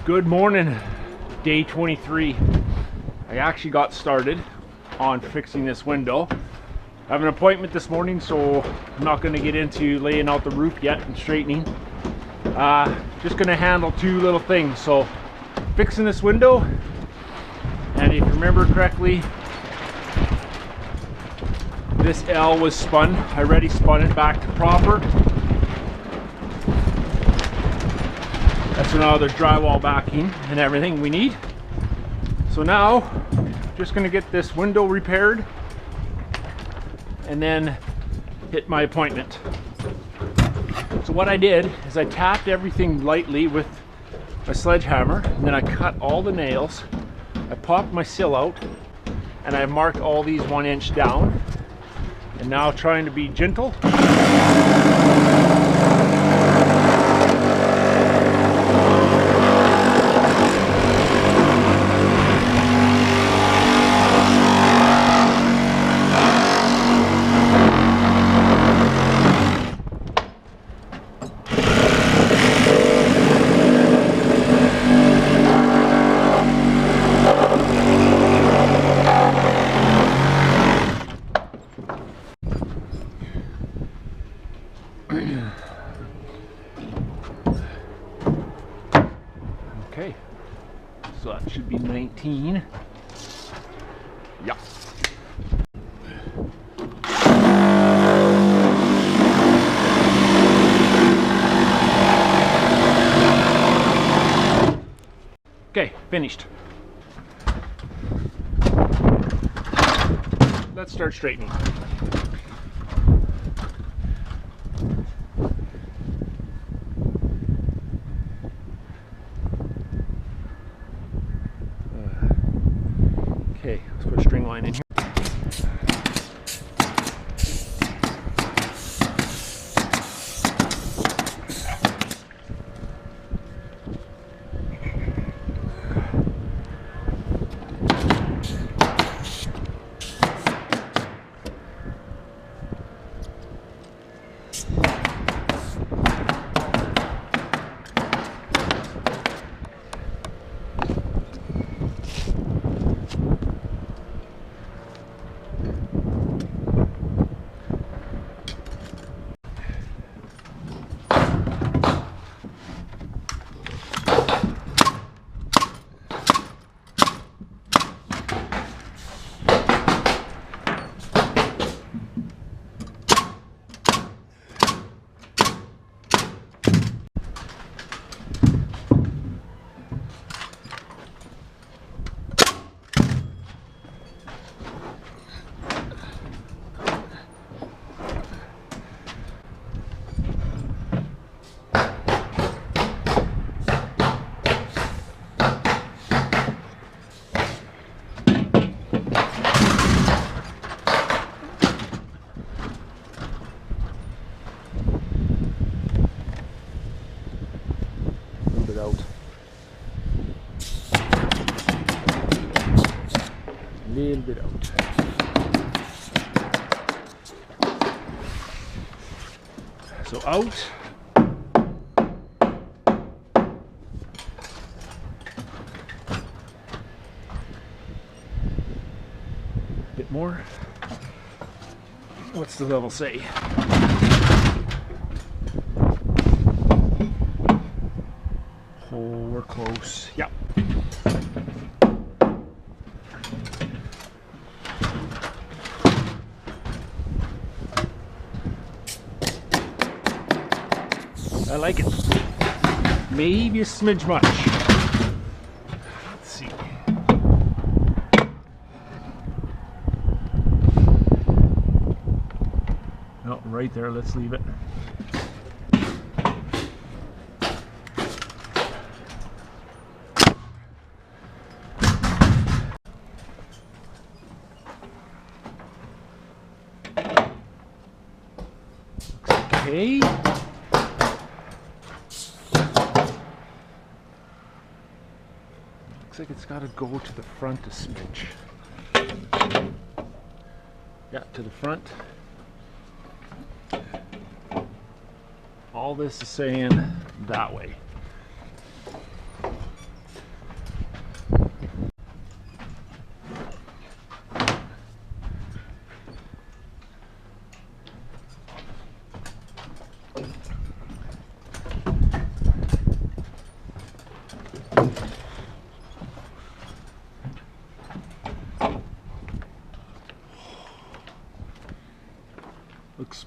Good morning, day 23. I actually got started on fixing this window. I have an appointment this morning, so I'm not going to get into laying out the roof yet and straightening. Just going to handle two little things. So fixing this window, and if you remember correctly, this L was spun. I already spun it back to proper. That's now there's drywall backing and everything we need. So now, just gonna get this window repaired and then hit my appointment. So what I did is I tapped everything lightly with a sledgehammer, and then I cut all the nails. I popped my sill out, and I marked all these 1 inch down. And now trying to be gentle. Okay, so that should be 19. Yeah. Okay, finished. Let's start straightening. Okay, let's put a string line in here. Little bit out. So out. Bit more. What's the level say? Oh, we're close. Yep. I like it. Maybe a smidge much. Let's see. No, right there. Let's leave it. Okay. Looks like it's got to go to the front a smidge. Yeah, to the front. All this is saying that way.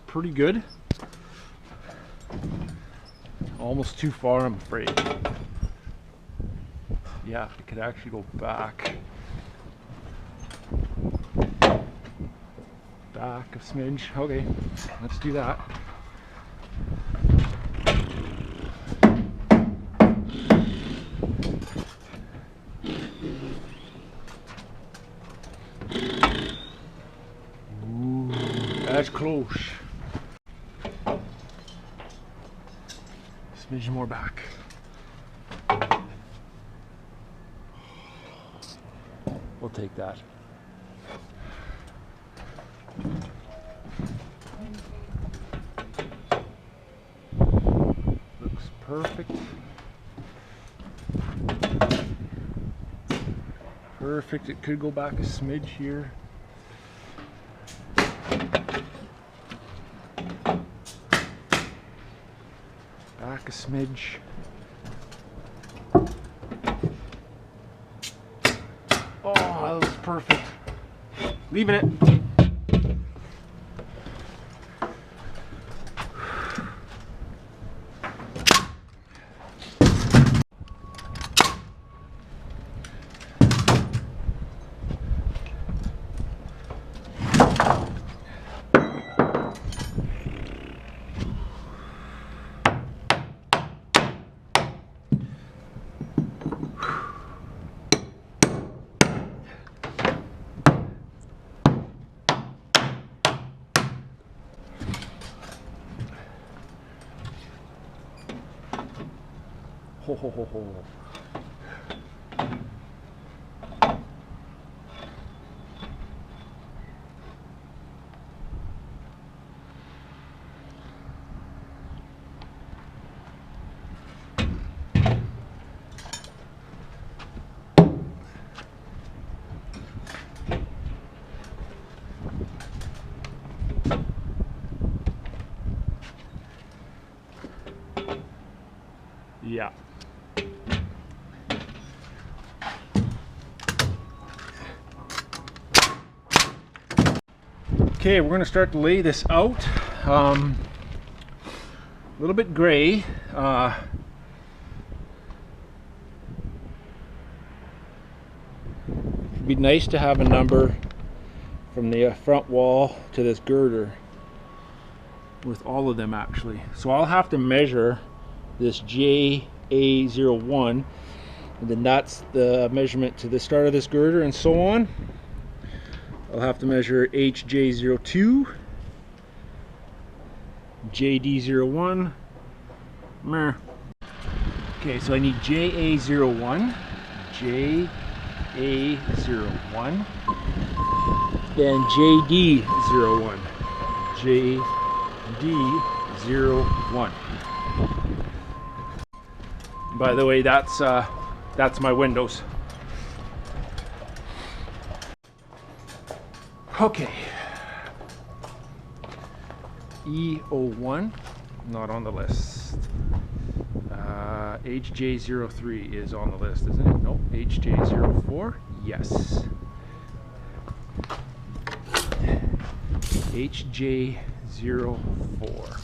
pretty good. Almost too far, I'm afraid. Yeah, it could actually go back. Back a smidge. Okay, let's do that. Ooh, that's close. Smidge more back. We'll take that. Looks perfect. Perfect. It could go back a smidge here. Back a smidge. Oh, that was perfect. Leaving it. Ho ho ho ho. Yeah. Okay, we're going to start to lay this out. A little bit gray. It'd be nice to have a number from the front wall to this girder with all of them actually. So I'll have to measure this JA01, and then that's the measurement to the start of this girder and so on. I'll have to measure HJ02, JD01. Okay, so I need JA01, JA01, then JD01, JD01. By the way, that's my windows. Okay. E01, not on the list. HJ03 is on the list, isn't it? Nope. HJ04, yes. HJ04.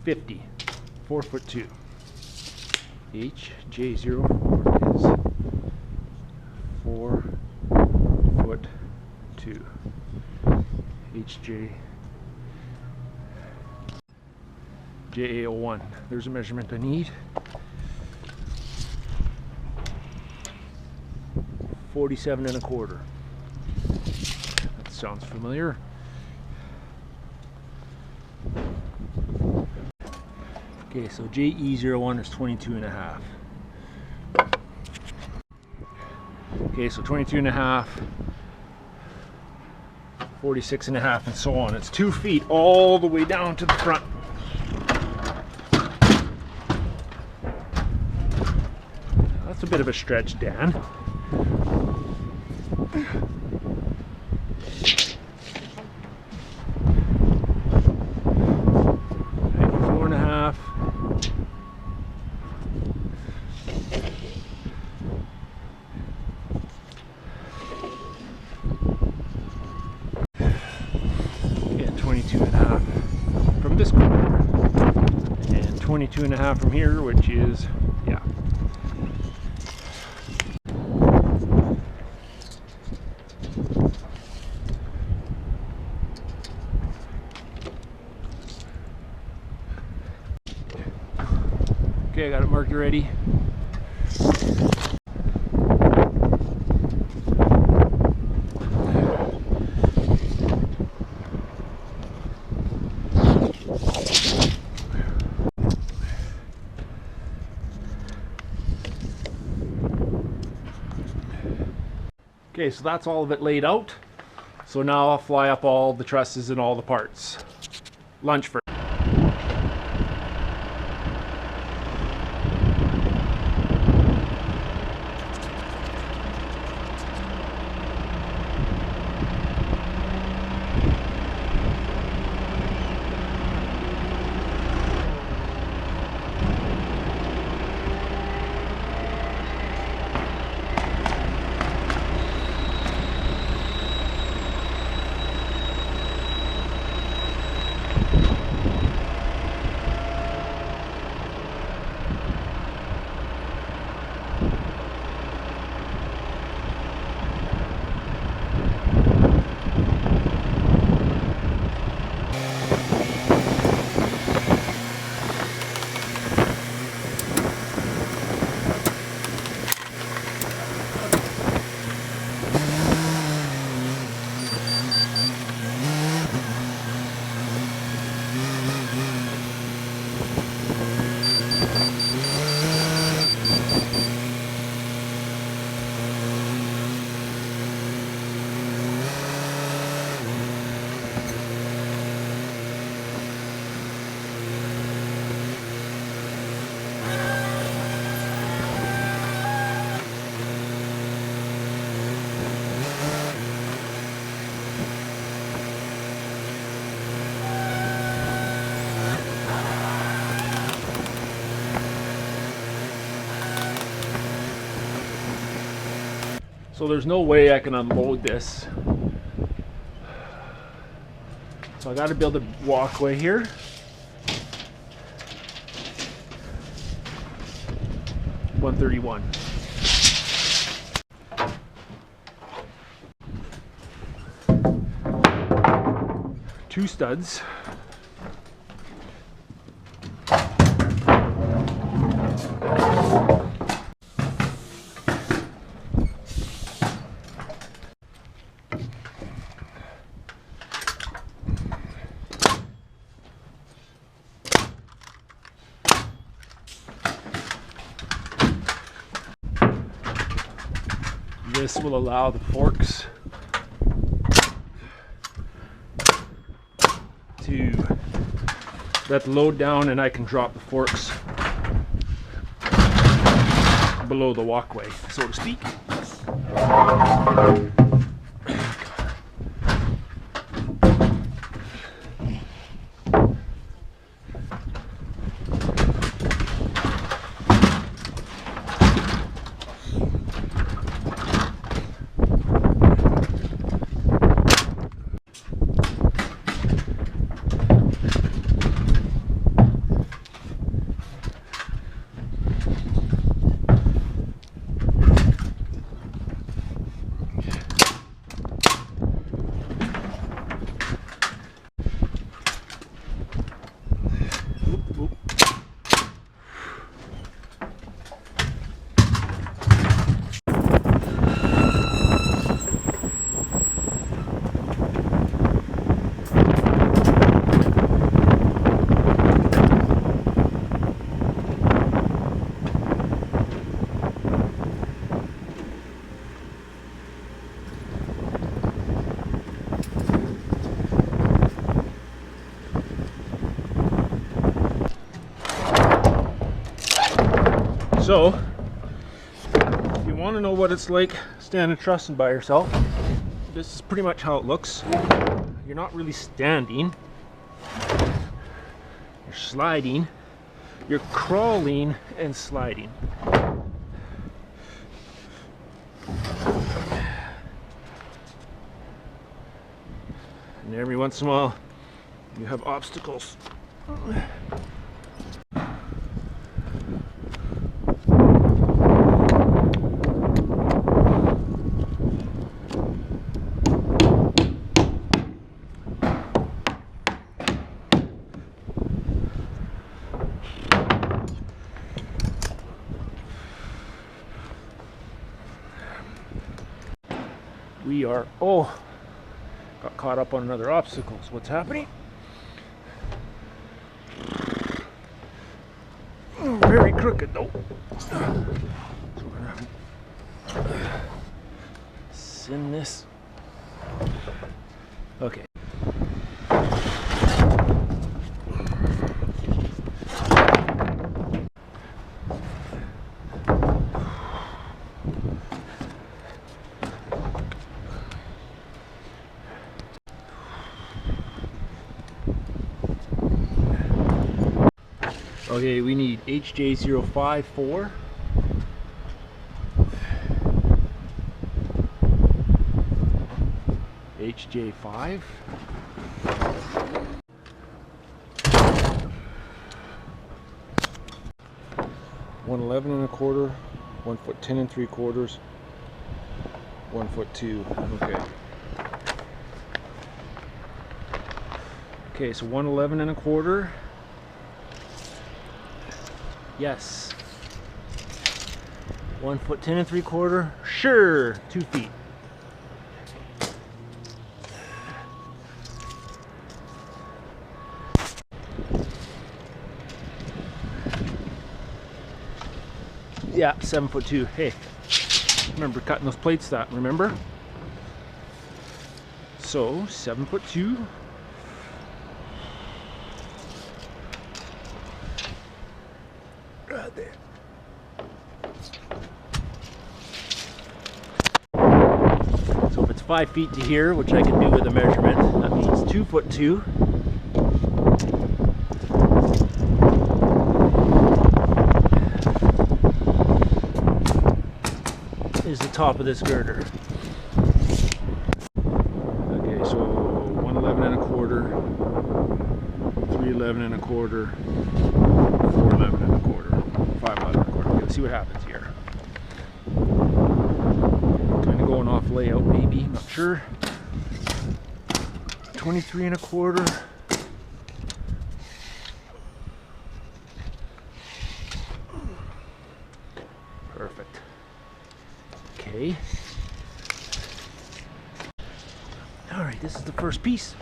50, 4'2". HJ04 is 4'2". HJ JA01. There's a measurement I need. 47 1/4. That sounds familiar. Okay, so JE01 is 22 1/2. Okay, so 22 1/2, 46 1/2, and so on. It's 2 feet all the way down to the front. That's a bit of a stretch, Dan. 94 1/2. 22.5 from here, which is, yeah. Okay, I got it marked already. Okay, so that's all of it laid out. So now I'll fly up all the trusses and all the parts. Lunch first. So there's no way I can unload this. So I got to build a walkway here. $131. Two studs. This will allow the forks to let the load down, and I can drop the forks below the walkway, so to speak. So, if you want to know what it's like standing trussing by yourself, this is pretty much how it looks. You're not really standing, you're sliding, you're crawling and sliding. And every once in a while, you have obstacles. We are, oh, got caught up on another obstacle. So what's happening? Oh, very crooked though. So we're gonna send this. Okay. Okay, we need HJ054. HJ5. 111 1/4, 1 foot 10 3/4, 1 foot 2. Okay. Okay, so 111 1/4. Yes. 1 foot 10 3/4. Sure. 2 feet. Yeah, 7 foot 2. Hey, remember cutting those plates that, remember? So 7 foot 2. Right there. So if it's 5 feet to here, which I can do with a measurement, that means 2 foot 2. Is the top of this girder. Okay, so 111 1/4, 311 1/4, 411 1/4, 511 1/4. Okay, let's see what happens here. Kind of going off layout, maybe, not sure. 23 1/4. Perfect. Okay. All right, this is the first piece.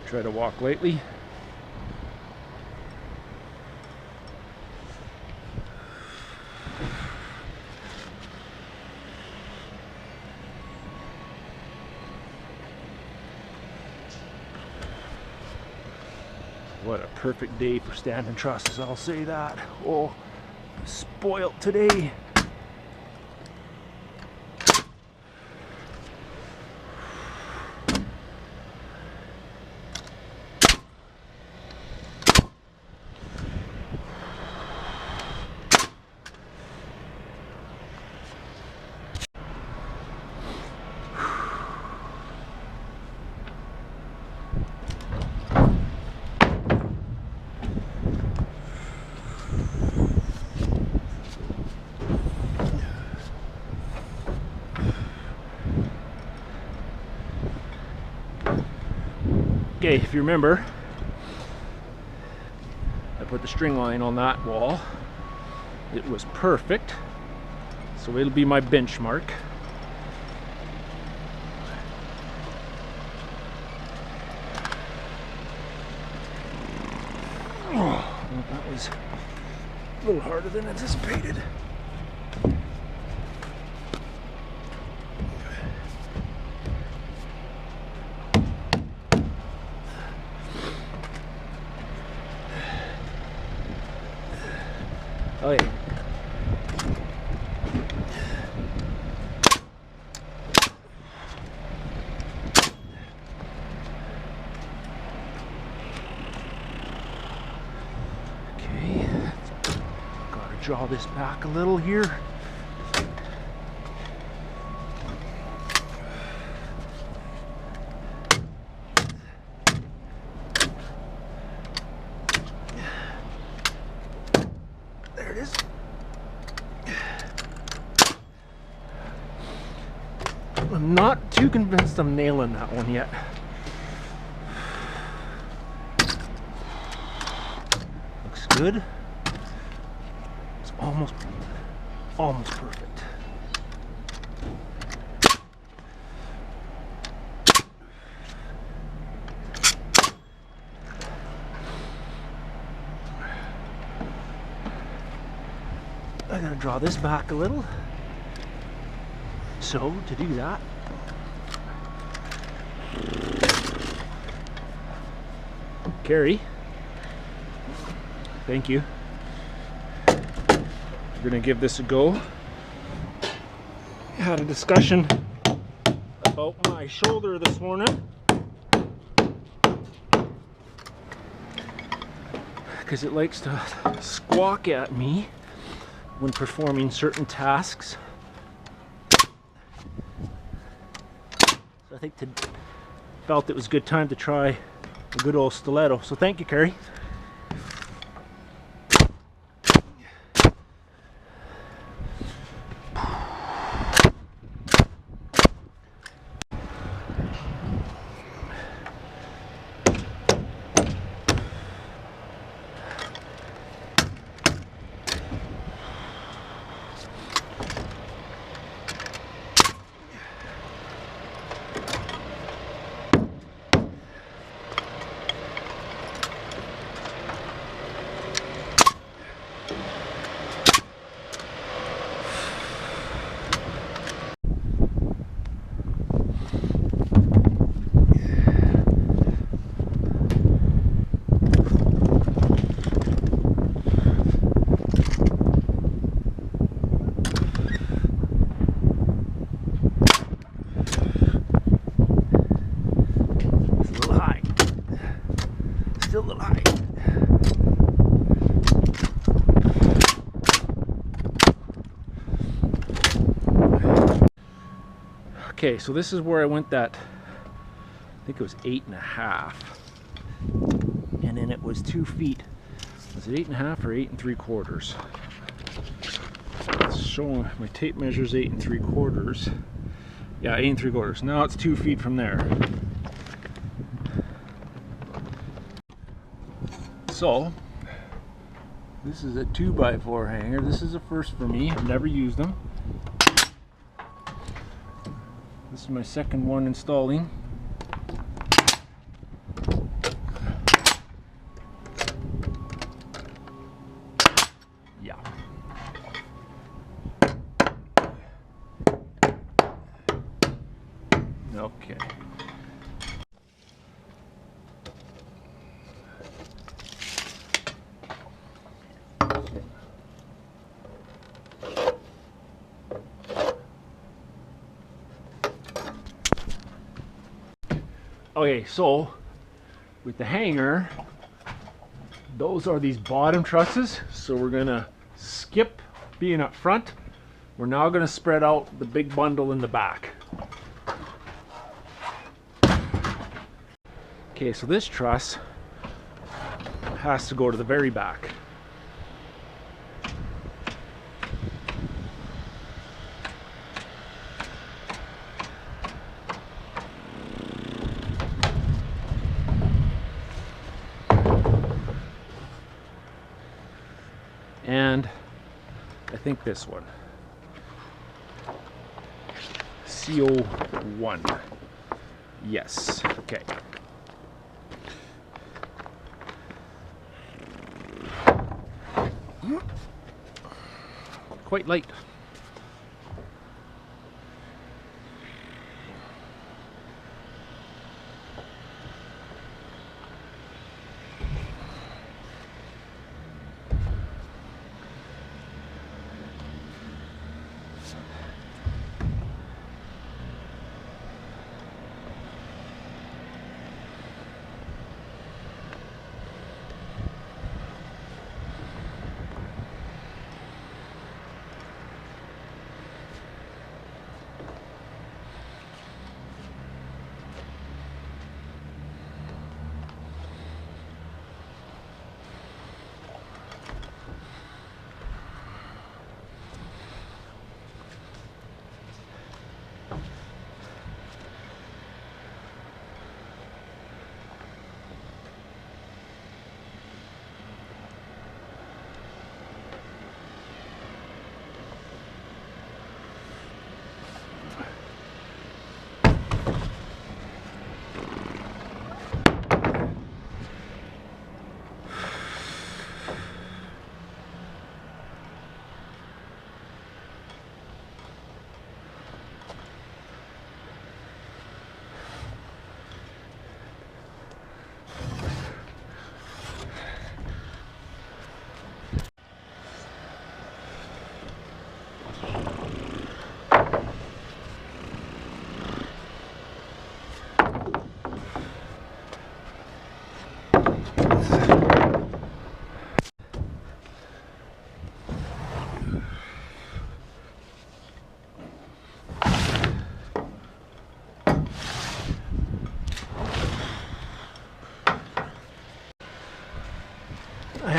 Try to walk lightly. What a perfect day for standing trusses, I'll say that. Oh, spoiled today. Okay, if you remember, I put the string line on that wall. It was perfect, so it'll be my benchmark. Oh, that was a little harder than anticipated. Oh yeah. Okay. draw this back a little here. There it is. I'm not too convinced I'm nailing that one yet. Looks good. It's almost perfect. I gotta draw this back a little. So to do that, Carrie, thank you. We're gonna give this a go. Had a discussion about my shoulder this morning because it likes to squawk at me when performing certain tasks. So I think felt it was a good time to try a good old stiletto. So thank you, Carrie. Okay, so this is where I went that, I think it was 8.5. And then it was 2 feet. Was it 8.5 or 8 3/4? It's showing, my tape measures 8 3/4. Yeah, 8 3/4. Now it's 2 feet from there. So, this is a 2x4 hanger. This is a first for me. I've never used them. This is my second one installing. Yeah. Okay. Okay, so with the hanger, those are these bottom trusses. So we're gonna skip being up front. We're now gonna spread out the big bundle in the back. Okay, so this truss has to go to the very back. And I think this one, CO1. Yes, okay. Quite light.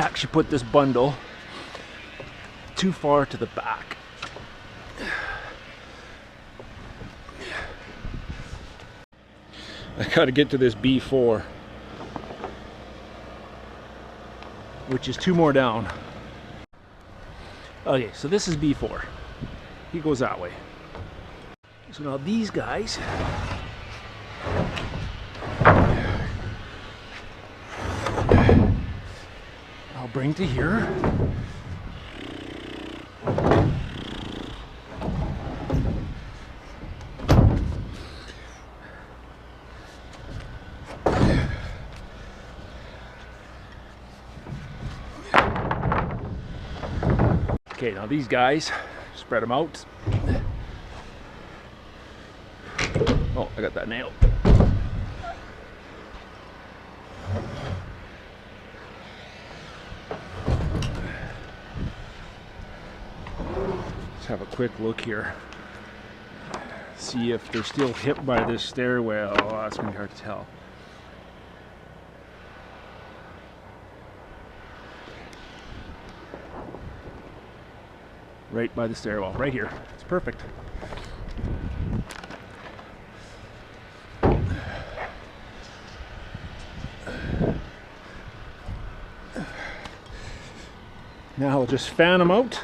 actually put this bundle too far to the back. I gotta get to this B4, which is 2 more down. Okay, so this is B4. He goes that way. So now these guys, I'll bring to here. Okay, now these guys, spread them out. Oh, I got that nailed. Let's have a quick look here. See if they're still hit by this stairwell. Oh, that's gonna be hard to tell. Right by the stairwell, right here. It's perfect. Now I'll just fan them out.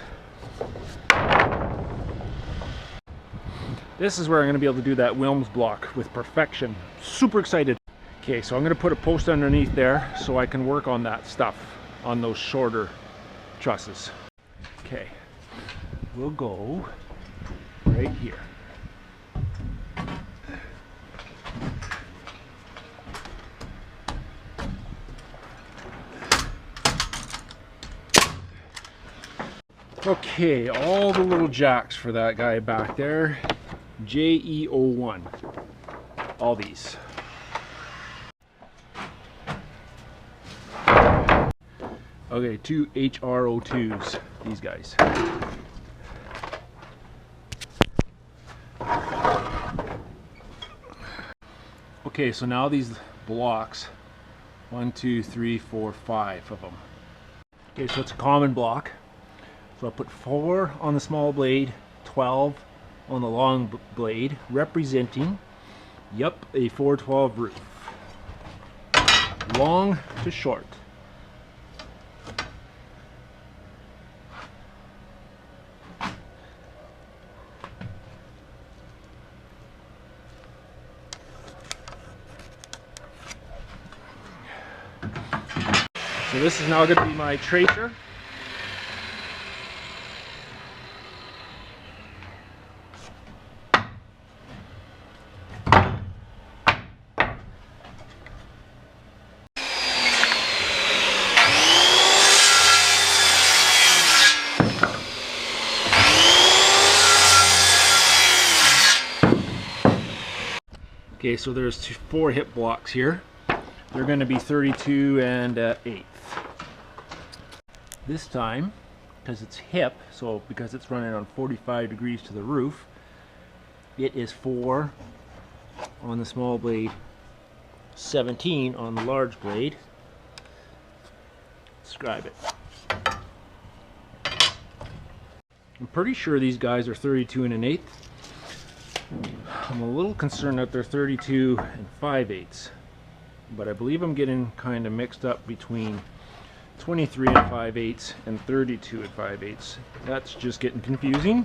This is where I'm going to be able to do that Wilms block with perfection. Super excited. Okay, so I'm going to put a post underneath there so I can work on that stuff, on those shorter trusses. Okay, we'll go right here. Okay, all the little jacks for that guy back there. JE01. All these. Okay, 2 HRO2s. These guys. Okay, so now these blocks. 1, 2, 3, 4, 5 of them. Okay, so it's a common block. So I'll put 4 on the small blade, 12 on the long blade, representing, yep, a 412 roof. Long to short. So this is now going to be my tracer. Okay, so there's 4 hip blocks here. They're going to be 32 and 1/8. This time, because it's hip, so because it's running on 45 degrees to the roof, it is 4 on the small blade, 17 on the large blade. Describe it. I'm pretty sure these guys are 32 and 1/8. I'm a little concerned that they're 32 and 5/8, but I believe I'm getting kind of mixed up between 23 and 5/8 and 32 and 5/8. That's just getting confusing.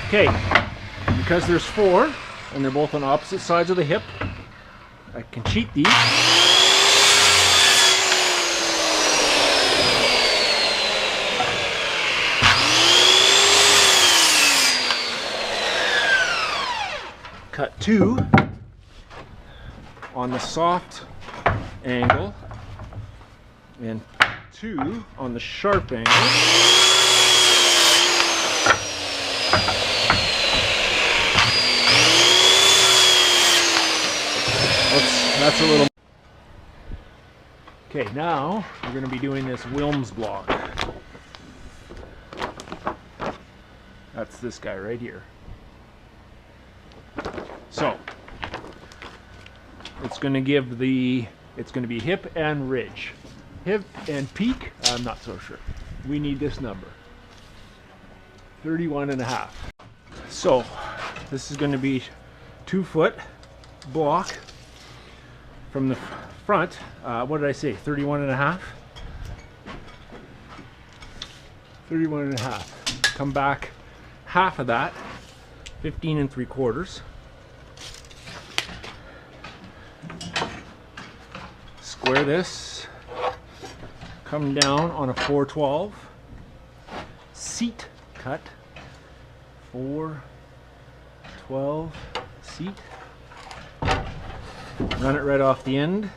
Okay, because there's 4 and they're both on opposite sides of the hip, I can cheat these. Cut 2 on the soft angle and 2 on the sharp angle. That's a little. Okay, now we're going to be doing this Wilms block. That's this guy right here. So, It's going to give it's going to be hip and ridge. Hip and peak, I'm not so sure. We need this number. 31.5. So this is going to be 2-foot block from the front. What did I say? 31.5? 31.5. Come back half of that, 15 3/4. Square this, come down on a 412, seat cut, 412 seat, run it right off the end.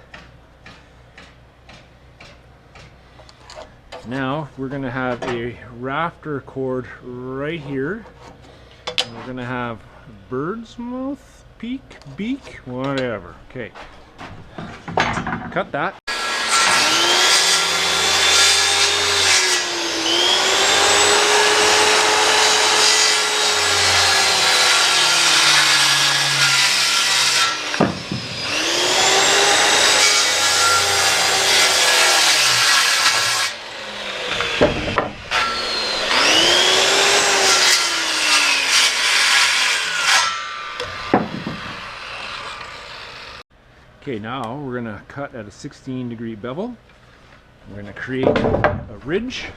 Now we're going to have a rafter cord right here, and we're going to have bird's mouth, beak, whatever. Okay. Cut that. Okay, now we're going to cut at a 16-degree bevel. We're going to create a ridge.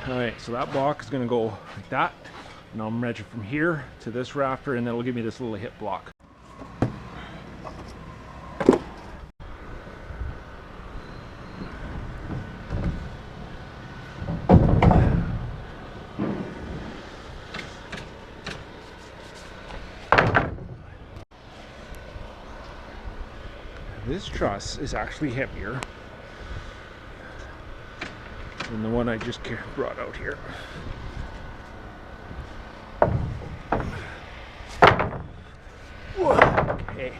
Alright, so that block is going to go like that. And I'll measure from here to this rafter, and that'll give me this little hip block. This truss is actually heavier than the one I just brought out here. Okay.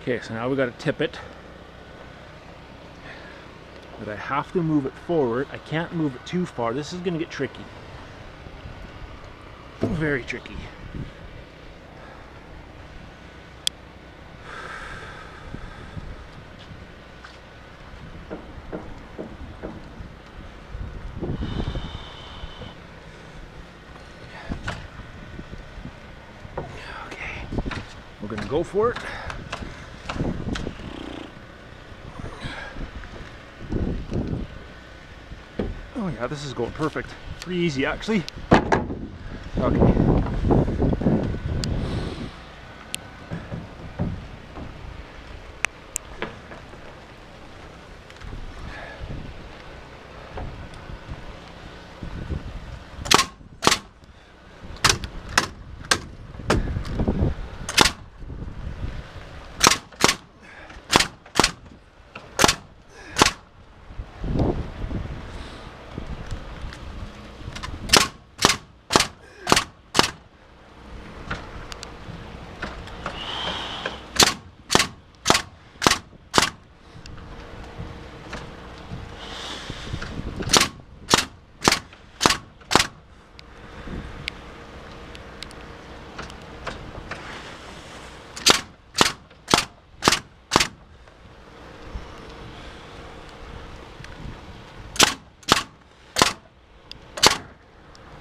Okay, so now we got to tip it, but I have to move it forward. I can't move it too far. This is going to get tricky. Very tricky. Okay, we're going to go for it. Oh yeah, this is going perfect. Pretty easy actually. Okay.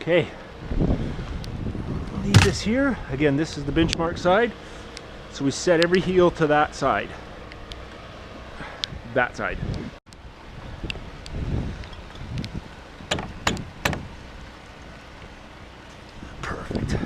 Okay, leave this here. Again, this is the benchmark side, so we set every heel to that side. that side. Perfect.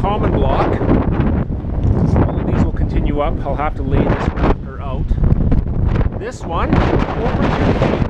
Common block. All of these will continue up. I'll have to lay this rafter out. This one over 2 feet.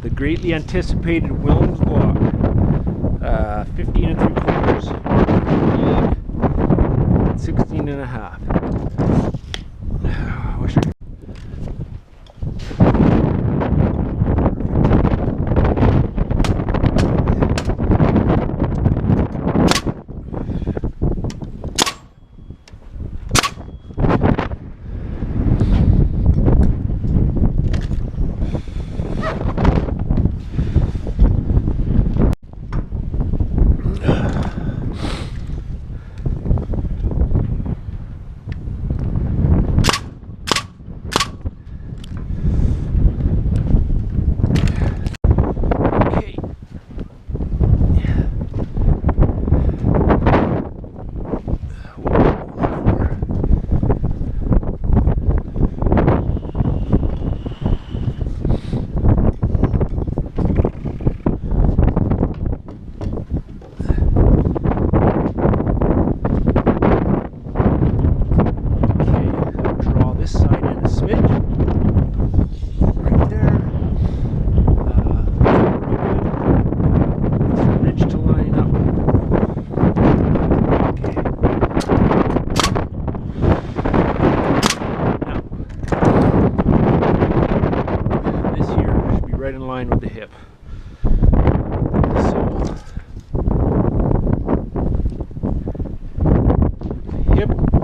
The greatly anticipated Williams block, 15 3/4, 16 1/2. I wish I could.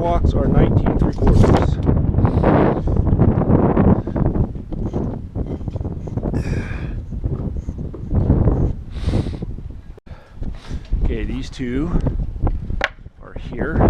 blocks are 19 3/4. Okay, these two are here.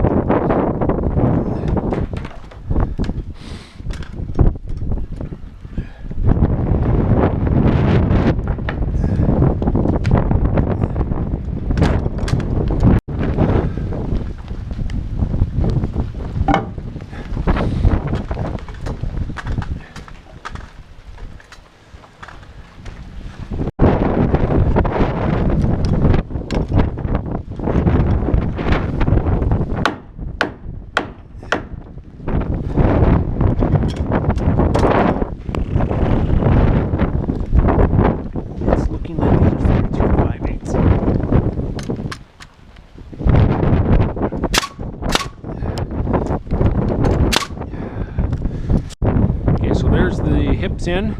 Hips in,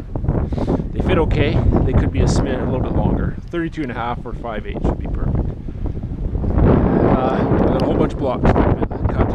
they fit okay. They could be a little bit longer. 32.5 or 5/8 would be perfect. I got a whole bunch of blocks cut.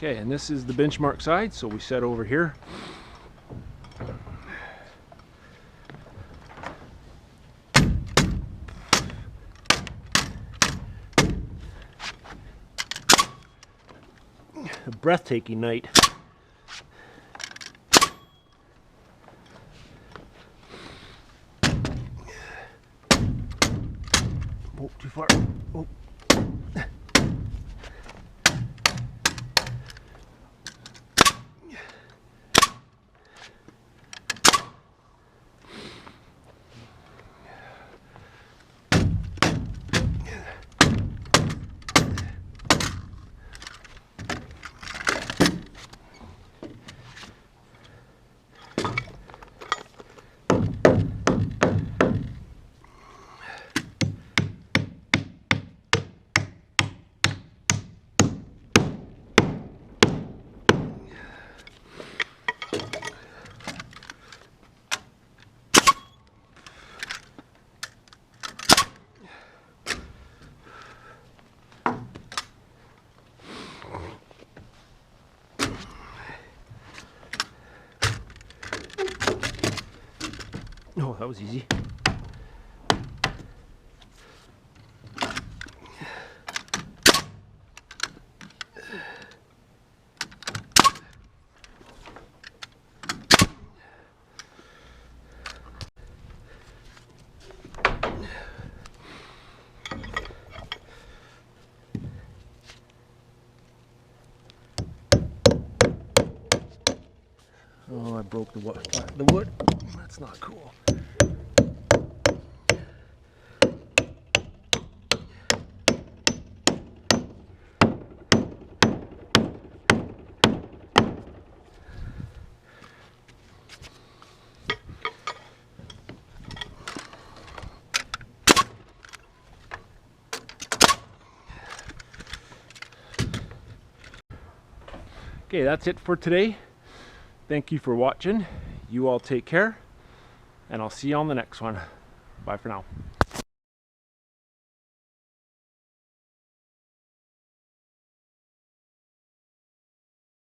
Okay, and this is the benchmark side, so we set over here. A breathtaking night. Oh, too far. Oh. Oh, that was easy. Oh, I broke the wood. That's not cool. Okay, that's it for today. Thank you for watching. You all take care, and I'll see you on the next one. Bye for now.